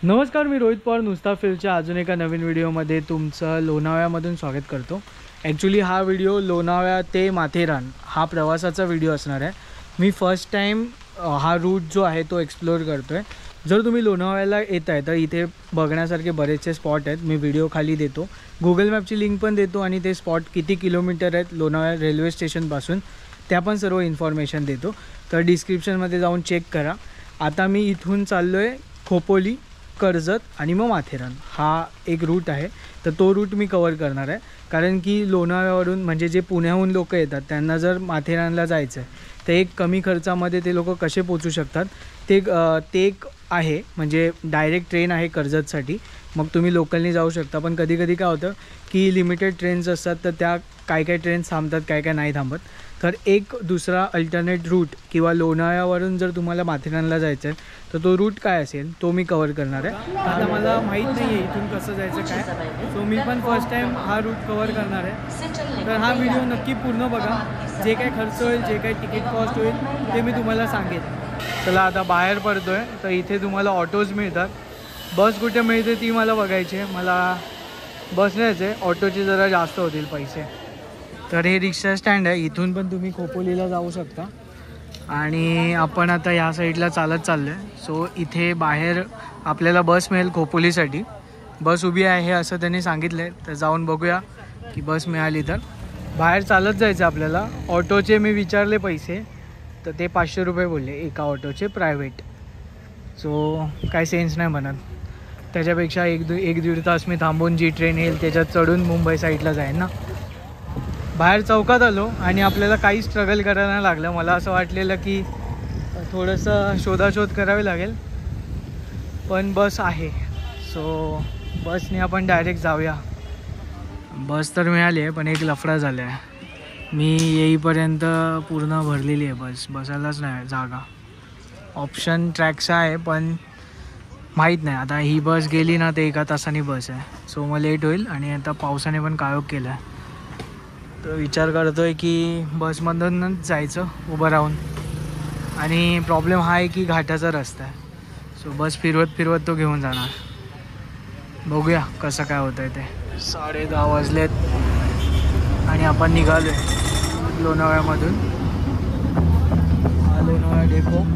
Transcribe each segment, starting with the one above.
नमस्कार, मी रोहित पवार नुसता फिल्मच्या अजून एका नवीन व्हिडिओमध्ये तुमचं लोणावळ्यामधून स्वागत करतो। ॲक्च्युली हा व्हिडिओ लोणावळा ते माथेरान हा प्रवासाचा व्हिडिओ असणार आहे। मी फर्स्ट टाइम हा रूट जो आहे तो एक्सप्लोर करतो आहे। जर तुम्ही लोणावळ्याला येत आहे तर इथे बघण्यासारखे बरेचसे स्पॉट आहेत। मी व्हिडिओ खाली देतो, गुगल मॅपची लिंक पण देतो आणि ते स्पॉट किती किलोमीटर आहेत लोणावळा रेल्वे स्टेशनपासून त्या पण सर्व इन्फॉर्मेशन देतो। तर डिस्क्रिप्शनमध्ये जाऊन चेक करा। आता मी इथून चाललो आहे खोपोली, कर्जत आणि मग माथेरान हा एक रूट आहे। तर तो रूट मी कवर करणार आहे, कारण की लोणावळ्यावरून म्हणजे जे पुण्याहून लोक येतात त्यांना जर माथेरानला जायचं आहे तर एक कमी खर्चामध्ये ते लोक कसे पोचू शकतात ते एक आहे। म्हणजे डायरेक्ट ट्रेन आहे कर्जतसाठी, मग तुम्ही लोकलनी जाऊ शकता। पण कधी कधी काय होतं की लिमिटेड ट्रेन्स असतात, तर त्या काय ट्रेन्स थांबतात, काय नाही थांबत। तर एक दुसरा अल्टरनेट रूट किंवा लोणावळ्यावरून जर तुम्हाला माथेरानला जायचं आहे तर तो रूट काय असेल तो मी कवर करणार आहे। आता मला माहीत नाही आहे इथून कसं जायचं काय, सो मी पण फर्स्ट टाईम हा रूट कवर करणार आहे। तर हा व्हिडिओ नक्की पूर्ण बघा, जे काय खर्च होईल, जे काय तिकीट कॉस्ट होईल ते मी तुम्हाला सांगेन। चला आता बाहेर पडतो आहे। तर इथे तुम्हाला ऑटोज मिळतात, बस कुठे मिळते ती मला बघायची आहे। मला बस न्यायचं आहे, ऑटोचे जरा जास्त होतील पैसे। तर हे रिक्षा स्टँड आहे, इथून पण तुम्ही खोपोलीला जाऊ शकता। आणि आपण आता या साईडला चालत चाललो आहे। सो इथे बाहेर आपल्याला बस मिळेल खोपोलीसाठी, बस उभी आहे असं त्यांनी सांगितलं आहे। तर जाऊन बघूया की बस मिळाली तर। बाहेर चालत जायचं आपल्याला। ऑटोचे मी विचारले पैसे, तर ते 500 रुपये बोलले एका ऑटोचे प्रायव्हेट। सो काय सेन्स नाही बनत, त्याच्यापेक्षा एक दीड तास मी थांबून जी ट्रेन येईल त्याच्यात चढून मुंबई साईडला जाईन ना। बाहेर चौकात आलो आणि आपल्याला काही स्ट्रगल करायला नाही लागलं। मला असं वाटलेलं की थोडंसं शोधाशोध करावी लागेल, पण बस आहे। सो बसने आपण डायरेक्ट जाऊया। बस तर मिळाली आहे, पण एक लफडा झाला आहे। मी येईपर्यंत पूर्ण भरलेली आहे बस, बसायलाच नाही जागा। ऑप्शन ट्रॅक्स आहे पण माहीत नाही, आता ही बस गेली ना ते एका तासाने बस आहे। सो मग लेट होईल आणि आता पावसाने पण काळोख केला आहे। तर विचार करतो आहे की बसमधूनच जायचं उभं राहून। आणि प्रॉब्लेम हा आहे की घाटाचा रस्ता आहे, सो बस फिरवत तो घेऊन जाणार। बघूया कसं काय होतं आहे ते। 10:30 वाजलेत आणि आपण निघालो आहे लोणावळ्यामधून। हा लोणावळा डेपो।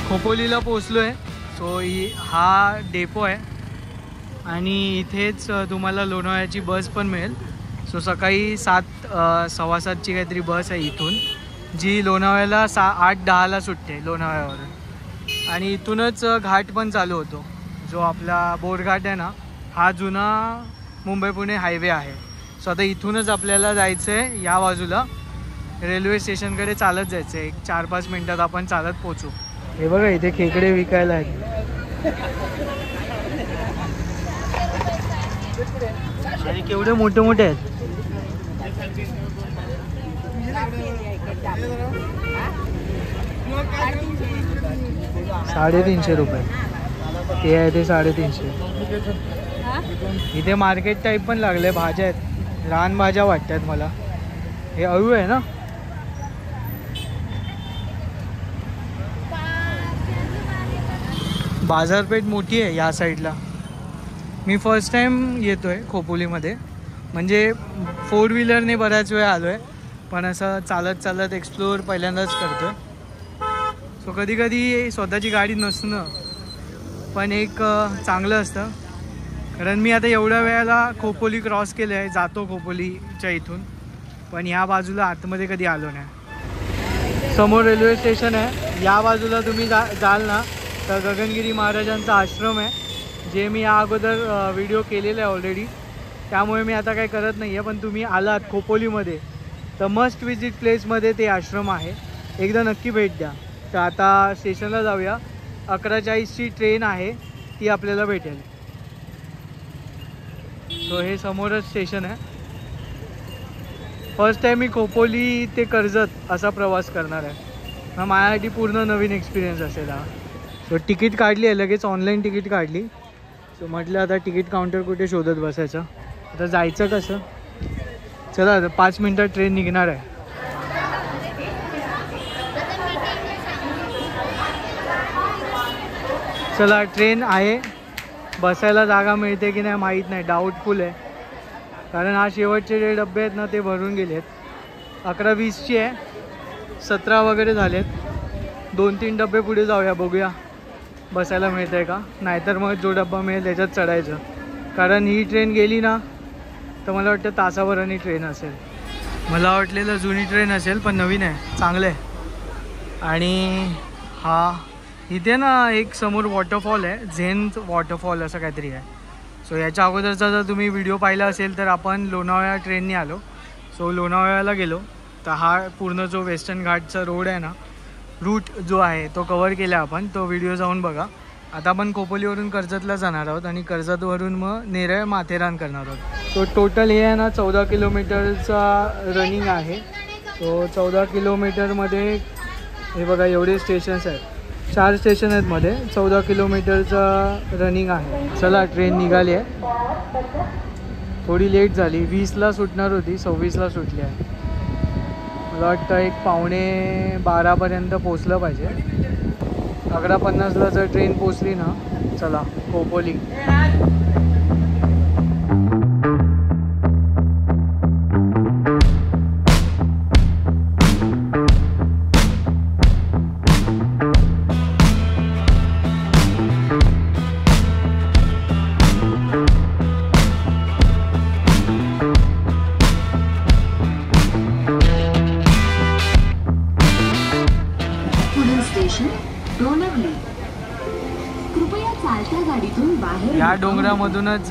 खोपोलीला पोचलो आहे। सो हा डेपो आहे आणि इथेच तुम्हाला लोणावळ्याची बस पण मिळेल। सो सकाळी 7:15ची काहीतरी बस आहे इथून, जी लोणावळ्याला 8:10ला सुटते लोणावळ्यावरून। आणि इथूनच घाट पण चालू होतो, जो आपला बोरघाट आहे ना, हा जुना मुंबई पुणे हायवे आहे। सो आता इथूनच आपल्याला जायचं आहे या बाजूला रेल्वे स्टेशनकडे, चालत जायचं आहे। 4-5 मिनटात आपण चालत पोचू। हे बघा इथे खेकडे विकायला आहेत। आणि केवढे मोठे मोठे आहेत। ₹350 ते आहे ते 350. इथे मार्केट टाईप पण लागले, भाज्या आहेत, रान भाज्या वाटतात मला. हे अळू आहे ना. बाजारपेठ मोठी आहे या साईडला. मी फर्स्ट टाइम येतोय खोपोलीमध्ये, म्हणजे 4 व्हीलरने बऱ्याच वेळ आलो आहे, पण असं चालत चालत एक्सप्लोअर पहिल्यांदाच करतोय. सो कधी कधी स्वतःची गाडी नसणं पण एक चांगलं असतं, कारण मी आता एवढ्या वेळेला खोपोली क्रॉस केलं आहे, जातो खोपोलीच्या इथून, पण ह्या बाजूला आतमध्ये कधी आलो नाही. समोर रेल्वे स्टेशन आहे. या बाजूला तुम्ही जाल ना तर गगनगिरी महाराजांचा आश्रम आहे, जे मी या अगोदर व्हिडिओ केलेला आहे ऑलरेडी, त्यामुळे मी आता काही करत नाही आहे. पण तुम्ही आलात खोपोलीमध्ये तर मस्ट विजिट प्लेसमध्ये ते आश्रम आहे, एकदा नक्की भेट द्या. तर आता स्टेशनला जाऊया. 11:40ची ट्रेन आहे, ती आपल्याला भेटेल. सो हे समोरच स्टेशन आहे. फर्स्ट टाईम मी खोपोली ते कर्जत असा प्रवास करणार आहे, मग माझ्यासाठी पूर्ण नवीन एक्सपिरियन्स असेल हा. सो तिकीट काढली आहे, लगेच ऑनलाईन तिकीट काढली. सो म्हटलं आता तिकीट काउंटर कुठे शोधत बसायचं, आता जायचं कसं. चला आता 5 मिनटात ट्रेन निघणार आहे. चला ट्रेन आहे, बसायला जागा मिळते की नाही माहीत नाही, डाऊटफुल आहे, कारण हा शेवटचे जे डबे आहेत ना ते भरून गेले आहेत. 11:20ची आहे, 17 वगैरे झालेत. 2-3 डबे पुढे जाऊया, बघूया बसायला मिळतं आहे का, नाहीतर मग जो डब्बा मिळेल त्याच्यात चढायचं. कारण ही ट्रेन गेली ना तर मला वाटतं तासाभराने ट्रेन असेल. मला वाटलेलं जुनी ट्रेन असेल, पण नवीन आहे, चांगलं आहे. आणि हा इथे ना एक समोर वॉटरफॉल आहे, झेन वॉटरफॉल असं काहीतरी आहे. सो याच्या अगोदरचा जर तुम्ही व्हिडिओ पाहिला असेल तर आपण लोणावळा ट्रेनने आलो. सो लोणावळ्याला गेलो तर हा पूर्ण जो वेस्टर्न घाटचा रोड आहे ना, रूट जो आहे तो कवर केला आपण, तो व्हिडिओ जाऊन बघा. आता आपण खोपोलीवरून कर्जतला जाणार आहोत आणि कर्जतवरून मग नेरळ माथेरान करणार आहोत. तो टोटल हे आहे ना 14 किलोमीटरचा रनिंग आहे. सो 14 किलोमीटरमध्ये हे बघा एवढे स्टेशन्स आहेत, 4 स्टेशन आहेत मध्ये, 14 किलोमीटरचा रनिंग आहे. चला ट्रेन निघाली आहे, थोडी लेट झाली, 20ला सुटणार होती, 26ला सुटली आहे. मला वाटतं 11:45पर्यंत पोचलं पाहिजे. 11:50ला जर ट्रेन पोचली ना, चला खोपोली. या डोंगरामधूनच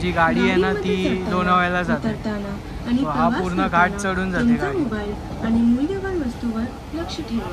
जी गाडी आहे ना ती लोणावळ्याला जाते. हा पूर्ण घाट चढून जाते गाडी. आणि मूल्यवान वस्तूवर लक्ष ठेवा.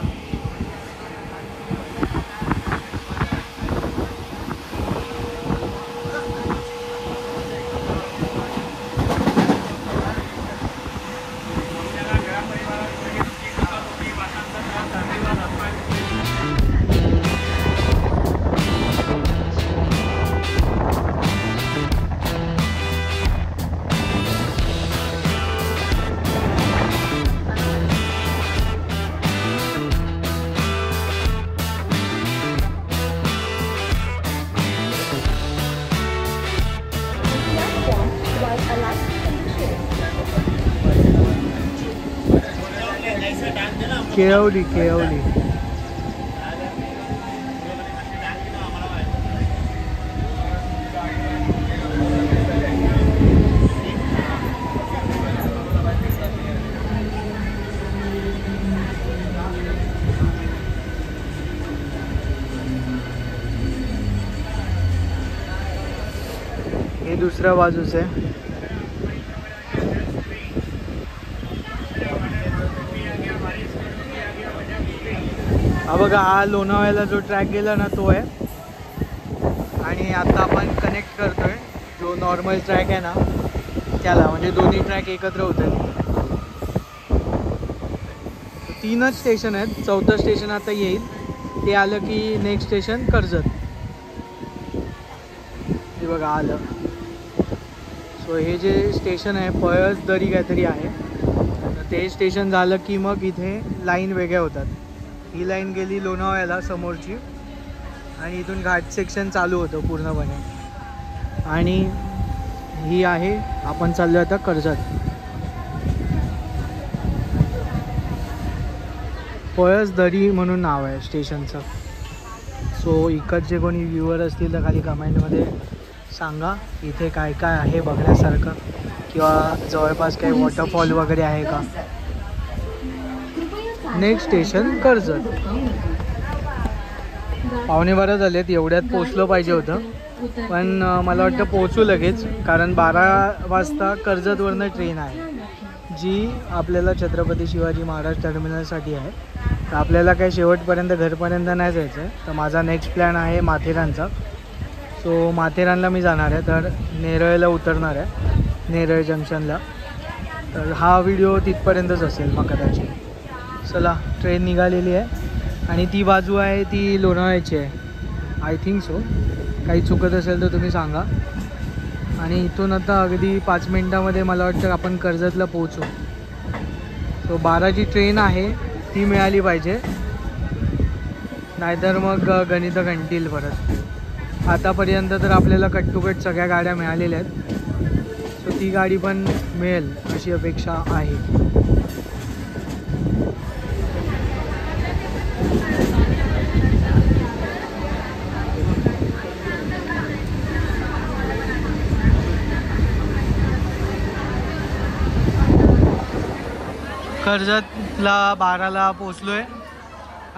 केळवली केळवली. हे दुसऱ्या बाजूच आहे. हा बघा, हा लोणावळ्याला जो ट्रॅक गेला ना तो आहे. आणि आता आपण कनेक्ट करतोय जो नॉर्मल ट्रॅक आहे ना त्याला, म्हणजे दोन्ही ट्रॅक एकत्र होतात. 3च स्टेशन आहेत, 4थं स्टेशन आता येईल. ते आलं की नेक्स्ट स्टेशन कर्जत. हे बघा आलं. सो हे जे स्टेशन आहे पळसदरी काहीतरी आहे, तर ते स्टेशन झालं की मग इथे लाईन वेगळ्या होतात. ही लाईन गेली लोणावळ्याला समोरची आणि इथून घाट सेक्शन चालू होतं पूर्णपणे. आणि ही आहे, आपण चाललो आता कर्जत. पळसदरी म्हणून नाव आहे स्टेशनचं. सो इकडचे कोणी व्ह्यूअर असतील तर खाली कमेंटमध्ये सांगा इथे काय काय आहे बघण्यासारखं, किंवा जवळपास काही वॉटरफॉल वगैरे आहे का. Next station Karjat. 11:15 झालेत, एवढ्यात पोचलो पाहिजे होतं, पण मला वाटतं पोचू लगेच, कारण 12 वाजता कर्जतवरनं ट्रेन आहे जी आपल्याला छत्रपती शिवाजी महाराज टर्मिनलसाठी आहे. तर आपल्याला काही शेवटपर्यंत घरपर्यंत नाही जायचं आहे. तर माझा नेक्स्ट प्लॅन आहे माथेरानचा. सो माथेरानला मी जाणार आहे, तर नेरळला उतरणार आहे, नेरळ जंक्शनला. तर हा व्हिडिओ तिथपर्यंतच असेल मग कदाचित. चला, ट्रेन निघालेली आहे आणि ती बाजू आहे ती लोणावळ्याची आहे, आय थिंक सो. काही चुकत असेल तर तुम्ही सांगा. आणि इथून आता अगदी 5 मिनटामध्ये मला वाटतं आपण कर्जतला पोहोचू. सो 12ची ट्रेन आहे ती मिळाली पाहिजे, नाहीतर मग गणित घंटील परत. आतापर्यंत तर आपल्याला कट टू कट सगळ्या गाड्या मिळालेल्या आहेत. सो ती गाडी पण मिळेल अशी अपेक्षा आहे. कर्जतला 12ला पोचलो आहे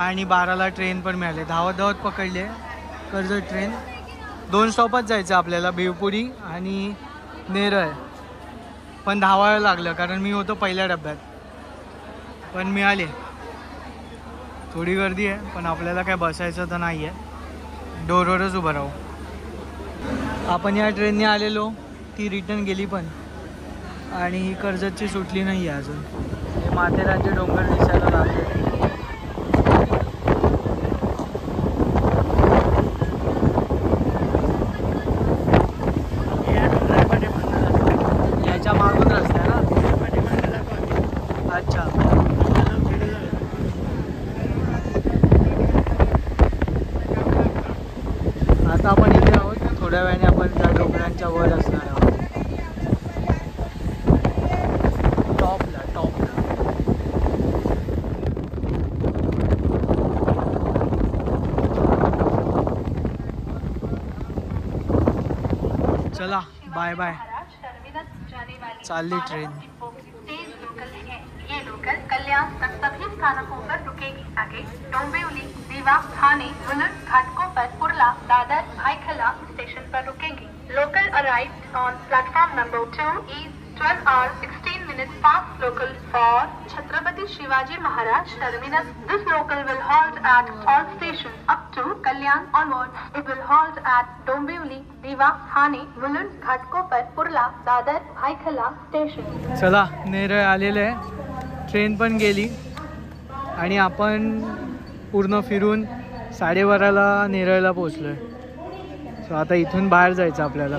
आणि 12ला ट्रेन पण मिळाली. धावत धावत पकडली आहे कर्जत ट्रेन. 2 स्टॉपच जायचं आपल्याला, भिवपुरी आणि नेरळ. पण धावायला लागलं कारण मी होतो पहिल्या डब्यात, पण मिळाले. थोडी गर्दी आहे पण आपल्याला काय बसायचं तर नाही आहे, डोरवरच उभं राहू. आपण या ट्रेनने आलेलो, ती रिटर्न गेली पण, आणि ही कर्जतची सुटली नाही आहे अजून. हे माथेरानचे डोंगर दिसायला लागले. याच्या मागून रस्ता आहे ना. अच्छा, आता आपण इथे आहोत. थोड्या वेळाने आपण त्या डोंगरांच्या वर असणार आहोत, टॉपला. चला, बाय बाय. चालली ट्रेन. ये लोकल कल्याण तक सभी स्थानकों पर रुकेगी. आगे डोंबिवली, रीवा, ठाणे, मुलुंड, घाटकोपर, कुर्ला, दादर, भाईखला स्टेशन पर रुकेगी. Local arrived on platform number 2 is 12 hours 16 minutes past local for Chhatrapati Shivaji Maharaj Terminus. This local will halt at all stations up to Kalyan onwards. It will halt at Dombivli, Diva, Thane, Mulund, Ghatkopar, Kurla, Dadar, Bhaikhala station. चला, नेरळ आलेलं आहे. Train पण गेली आणि आपण पूर्ण फिरून 12:30ला नेरळला पोचलो आहे. सो आता इथून बाहेर जायचं आपल्याला.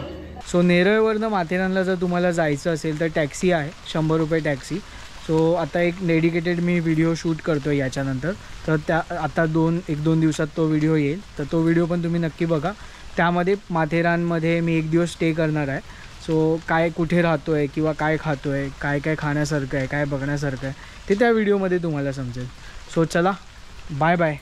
सो नेरळवरनं माथेरानला जर तुम्हाला जायचं असेल तर टॅक्सी आहे, 100 रुपये टॅक्सी. सो आता एक डेडिकेटेड मी व्हिडिओ शूट करतो आहे याच्यानंतर, तर त्या आता 1-2 दिवसात तो व्हिडिओ येईल. तर तो व्हिडिओ पण तुम्ही नक्की बघा. त्यामध्ये माथेरानमध्ये मी 1 दिवस स्टे करणार आहे. सो काय कुठे राहतो आहे किंवा काय खातो आहे, काय काय खाण्यासारखं आहे, काय बघण्यासारखं आहे, ते त्या व्हिडिओमध्ये तुम्हाला समजेल. सो चला, बाय बाय.